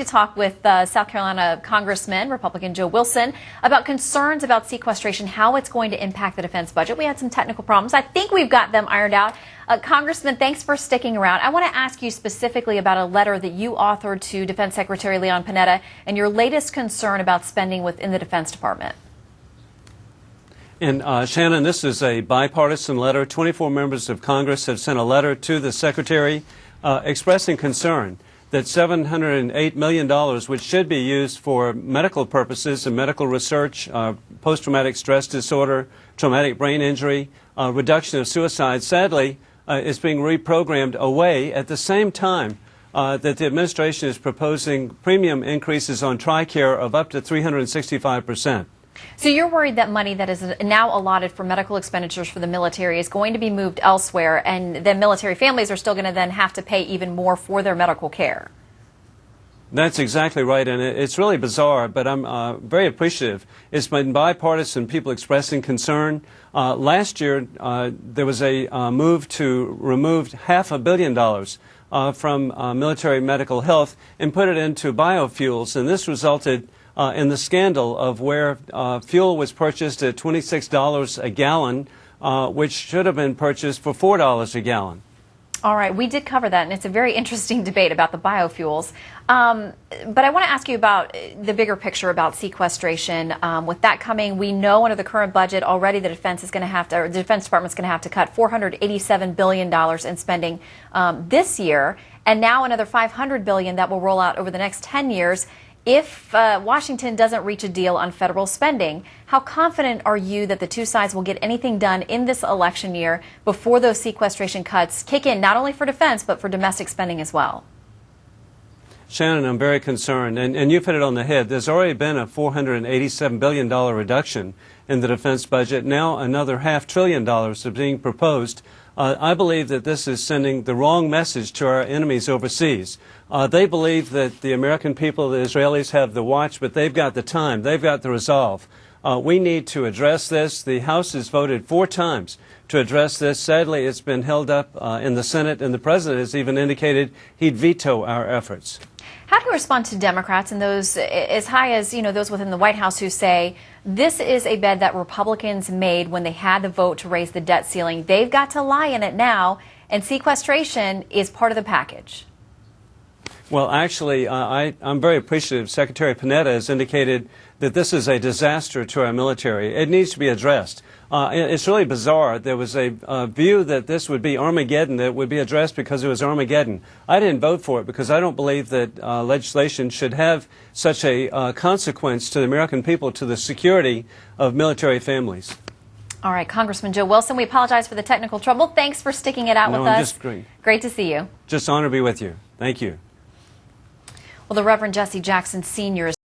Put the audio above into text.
to talk with South Carolina Congressman, Republican Joe Wilson, about concerns about sequestration, how it's going to impact the defense budget. We had some technical problems. I think we've got them ironed out. Congressman, thanks for sticking around. I want to ask you specifically about a letter that you authored to Defense Secretary Leon Panetta and your latest concern about spending within the Defense Department. And Shannon, this is a bipartisan letter. 24 members of Congress have sent a letter to the Secretary expressing concern that $708 million, which should be used for medical purposes and medical research, post-traumatic stress disorder, traumatic brain injury, reduction of suicide, sadly, is being reprogrammed away at the same time that the administration is proposing premium increases on TRICARE of up to 365%. So you're worried that money that is now allotted for medical expenditures for the military is going to be moved elsewhere, and then military families are still going to then have to pay even more for their medical care. That's exactly right, and it's really bizarre, but I'm very appreciative. It's been bipartisan, people expressing concern. Last year, there was a move to remove $500 million from military medical health and put it into biofuels, and this resulted in the scandal of where fuel was purchased at $26 a gallon, which should have been purchased for $4 a gallon. All right, we did cover that, and it's a very interesting debate about the biofuels. But I want to ask you about the bigger picture about sequestration. With that coming, we know under the current budget already the Defense is going to have to, or the Defense Department is going to have to cut $487 billion in spending this year, and now another $500 billion that will roll out over the next 10 years. If Washington doesn't reach a deal on federal spending, how confident are you that the two sides will get anything done in this election year before those sequestration cuts kick in, not only for defense, but for domestic spending as well? Shannon, I'm very concerned, and you've hit it on the head. There's already been a $487 billion reduction in the defense budget. Now another $500 billion is being proposed. I believe that this is sending the wrong message to our enemies overseas. They believe that the American people, the Israelis, have the watch, but they've got the time, they've got the resolve. We need to address this. The House has voted 4 times to address this. Sadly, it's been held up in the Senate, and the President has even indicated he'd veto our efforts. How do you respond to Democrats and those as high as, those within the White House who say this is a bet that Republicans made when they had the vote to raise the debt ceiling? They've got to lie in it now, and sequestration is part of the package. Well, actually, I'm very appreciative. Secretary Panetta has indicated that this is a disaster to our military. It needs to be addressed. It's really bizarre. There was a view that this would be Armageddon, that it would be addressed because it was Armageddon. I didn't vote for it because I don't believe that legislation should have such a consequence to the American people, to the security of military families. All right, Congressman Joe Wilson, we apologize for the technical trouble. Thanks for sticking it out with us. Great to see you. Just an honor to be with you. Thank you. Well, the Reverend Jesse Jackson Sr.